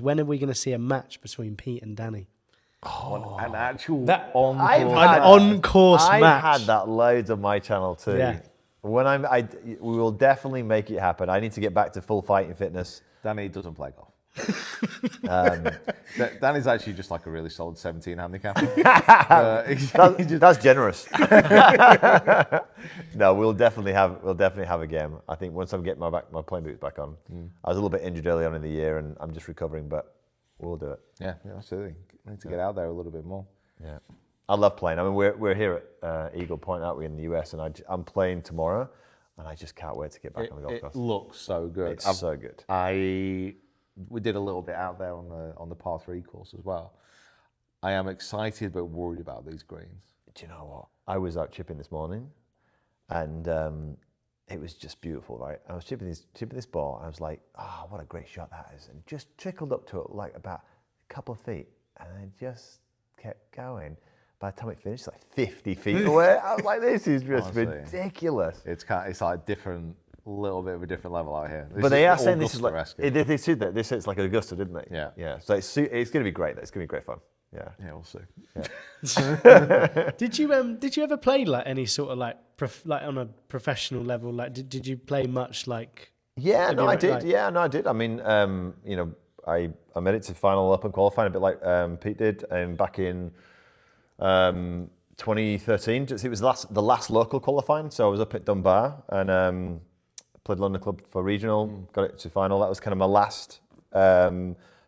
When are we going to see a match between Pete and Danny? An actual on-course match. I've had that loads on my channel too. Yeah. When we will definitely make it happen. I need to get back to full fighting fitness. Danny doesn't play golf. Danny's actually just like a really solid 17 handicap. That's generous. No, we'll definitely have a game. I think once I'm getting my playing boots back on. I was a little bit injured early on in the year, and I'm just recovering, but we'll do it. Yeah, absolutely. We need to get out there a little bit more. Yeah, I love playing. I mean, we're here at Eagle Point, aren't we, in the US, and I'm playing tomorrow, and I just can't wait to get back on the golf course. It looks so good. It's so good. We did a little bit out there on the par 3 course as well. I am excited but worried about these greens. Do you know what? I was out chipping this morning, and it was just beautiful, right? I was chipping this ball, and I was like, "Oh, what a great shot that is!" And just trickled up to it like about a couple of feet, and I just kept going. By the time it finished, like 50 feet away, I was like, "This is just ridiculous." It's like different. A little bit of a different level out here. But they are saying this is like they said that they said it's like an Augusta, didn't they? Yeah. Yeah. So it's going to be great. It's going to be great fun. Yeah. Yeah, we'll see. Yeah. Did you ever play like any sort of like on a professional level? Like did you play much like? Yeah, no, I did. Yeah, no, I did. I mean, you know, I made it to final Open qualifying a bit like Pete did, and back in 2013. It was the last local qualifying. So I was up at Dunbar and. Played London Club for regional, got it to final. That was kind of my last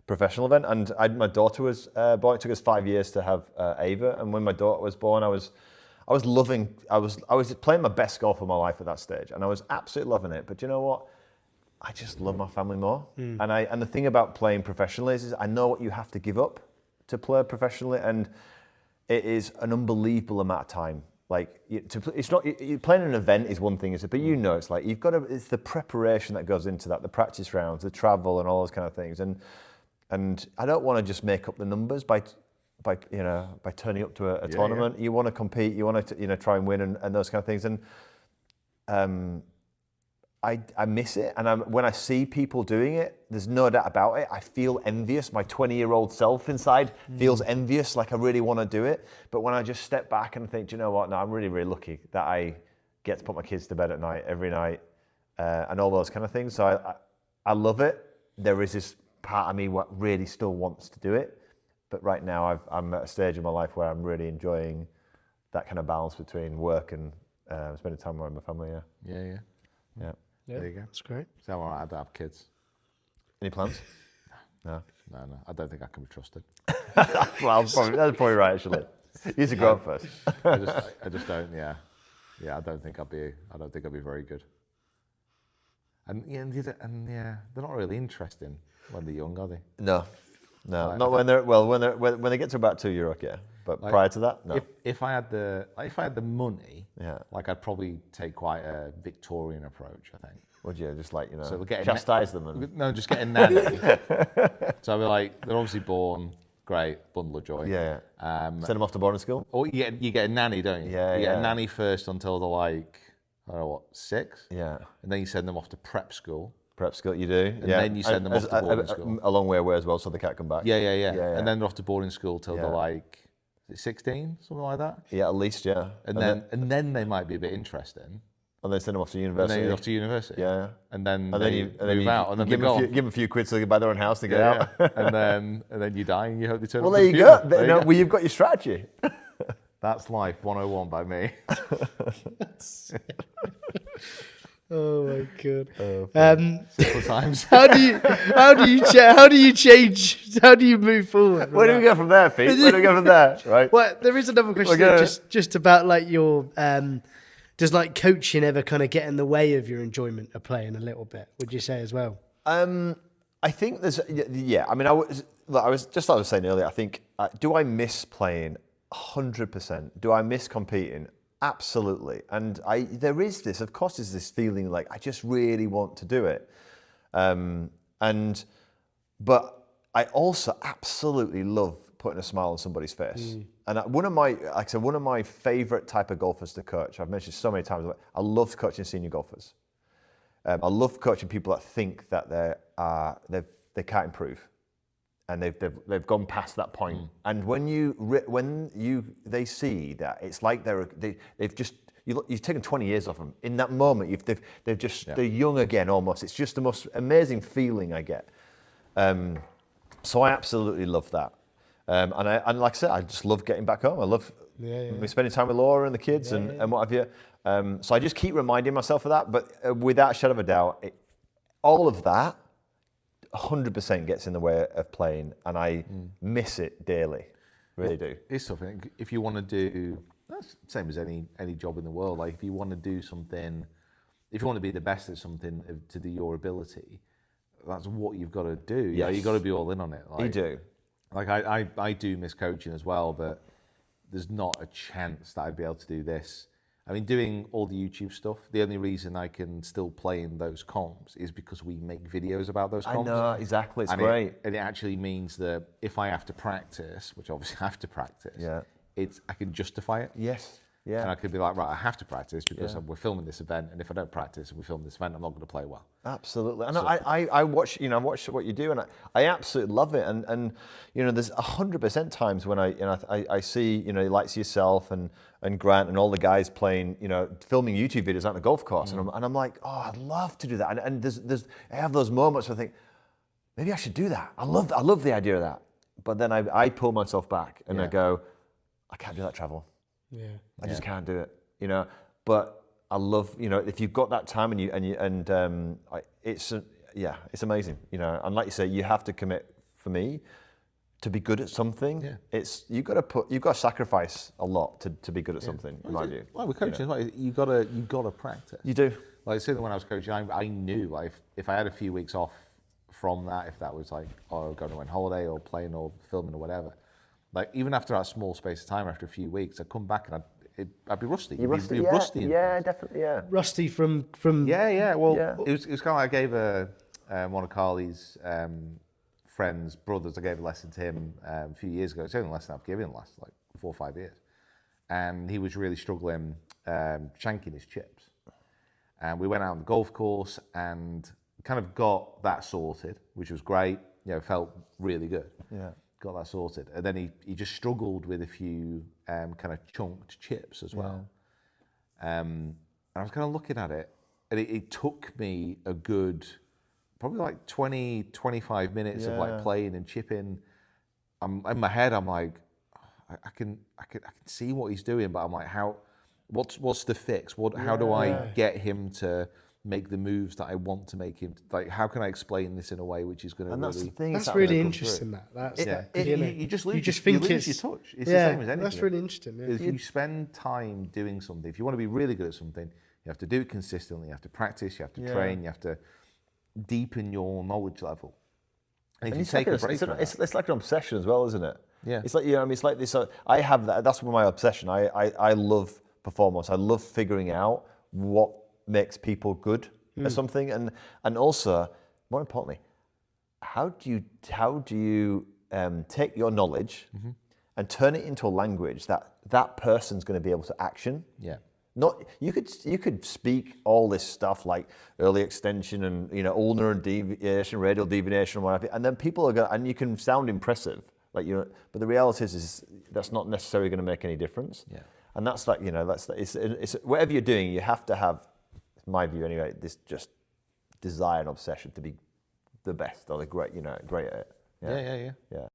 professional event. And my daughter was born. It took us 5 years to have Ava. And when my daughter was born, I was playing my best golf of my life at that stage, and I was absolutely loving it. But you know what? I just love my family more. And the thing about playing professionally is I know what you have to give up to play professionally, and it is an unbelievable amount of time. Like it's not playing an event is one thing, but you know it's like you've got to. It's the preparation that goes into that, the practice rounds, the travel, and all those kind of things. And I don't want to just make up the numbers by turning up to a tournament. You want to compete, you want to try and win and those kind of things. And I miss it, and when I see people doing it, there's no doubt about it. I feel envious. My 20-year-old self inside feels envious, like I really want to do it. But when I just step back and think, do you know what? No, I'm really, really lucky that I get to put my kids to bed at night, every night, and all those kind of things. So I love it. There is this part of me what really still wants to do it. But right now, I'm at a stage in my life where I'm really enjoying that kind of balance between work and spending time with my family. Yeah. Yeah, there you go. That's great. So I don't have kids. Any plans? No. No. I don't think I can be trusted. Well, that's probably right, actually. You need to grow up first. I just don't. Yeah. I don't think I'd be very good. And they're not really interesting when they're young, are they? No, not when they get to about 2, you're okay. But like, prior to that, no. If I had the money, like I'd probably take quite a Victorian approach. I think. Would you just like so chastise them? And... No, just get a nanny. So I'd be like, they're obviously born, great, bundle of joy. Yeah. Send them off to boarding school. Or you get a nanny, don't you? Yeah. You get a nanny first until they're like, I don't know what, 6. Yeah. And then you send them off to prep school. Prep school, you do. And then you send them off to boarding school. A long way away as well, so they can't come back. Yeah. And then they're off to boarding school till they're like. 16, something like that. Yeah, at least, yeah. And then they might be a bit interesting. And then send them off to university. And then off to university. Yeah. And then you move out. And then give them a few quid so they can buy their own house to get out. and then you die and you hope they turn up. Well, there you go. Well, you've got your strategy. That's life 101 by me. Oh my god! Simple times. How do you move forward? Where do we go from there, Pete? Where do we go from there? Right. Well, there is another question just about like your does like coaching ever kind of get in the way of your enjoyment of playing a little bit? Would you say as well? I think there's I mean, I was saying earlier. I think do I miss playing? 100%. Do I miss competing? Absolutely. And there is this, of course, there's this feeling like I just really want to do it. But I also absolutely love putting a smile on somebody's face. And one of my favorite type of golfers to coach, I've mentioned so many times, I love coaching senior golfers. I love coaching people that think that they can't improve. and they've gone past that point. And when they see that, it's like they've just you've taken 20 years off them. In that moment, they're young again almost. It's just the most amazing feeling I get. So I absolutely love that. And like I said, I just love getting back home. I love spending time with Laura and the kids and what have you. So I just keep reminding myself of that. But without a shadow of a doubt, all of that 100% gets in the way of playing, and I miss it daily. Really do. It's something. If you want to do, that's the same as any job in the world. Like if you want to do something, if you want to be the best at something to do your ability, that's what you've got to do. Yes. Yeah, you've got to be all in on it. Like, You do. Like I do miss coaching as well, but there's not a chance that I'd be able to do this. I mean, doing all the YouTube stuff, the only reason I can still play in those comps is because we make videos about those comps. I know, exactly, it's and great. It actually means that if I have to practice, which obviously I have to practice, I can justify it. Yes. And I could be like, right, I have to practice because we're filming this event, and if I don't practice and we film this event, I'm not going to play well. Absolutely. And I watch, I watch what you do, and I absolutely love it. And there's 100% times when I see, likes yourself and Grant and all the guys playing, filming YouTube videos out on the golf course, and I'm like, oh, I'd love to do that. And I have those moments where I think, maybe I should do that. I love the idea of that. But then I pull myself back and I go, I can't do that travel. Yeah, I just can't do it, But I love, if you've got that time it's amazing, And like you say, you have to commit. For me, to be good at something, you've got to sacrifice a lot to be good at something. In my view, well, with coaching, you got to practice. You do. Like certainly when I was coaching, I knew like if I had a few weeks off from that, if that was like going on holiday or playing or filming or whatever. Like even after that small space of time, after a few weeks, I'd come back and I'd be rusty. You're rusty, rusty. Yeah, definitely, yeah. Rusty from. Yeah. Well, it was kind of like I gave one of Carly's friends' brothers. I gave a lesson to him a few years ago. It's the only lesson I've given in the last like 4 or 5 years, and he was really struggling shanking his chips. And we went out on the golf course and kind of got that sorted, which was great. Felt really good. Yeah. Got that sorted, and then he just struggled with a few kind of chunked chips as well. And I was kind of looking at it, and it took me a good, probably like 20, 25 minutes of like playing and chipping. In my head, I'm like, I can see what he's doing, but I'm like, what's the fix? How do I get him to make the moves that I want to make him? Like, how can I explain this in a way which is going to really? That's the thing. That's really interesting. You just lose your touch. It's the same as anything. That's really interesting. Yeah. If you spend time doing something, if you want to be really good at something, you have to do it consistently. You have to practice. You have to train. You have to deepen your knowledge level. And if you take a break, it's like an obsession as well, isn't it? Yeah. It's like it's like this. I have that. That's my obsession. I love performance. I love figuring out what makes people good at something, and also more importantly, how do you take your knowledge and turn it into a language that person's going to be able to action? Yeah. Not you could speak all this stuff like early extension and ulnar and deviation, radial deviation, and whatever, and then people are going, and you can sound impressive, but the reality is that's not necessarily going to make any difference. Yeah. And that's like it's whatever you're doing, you have to have, in my view anyway, this just desire and obsession to be the best or the great, great at it. Yeah.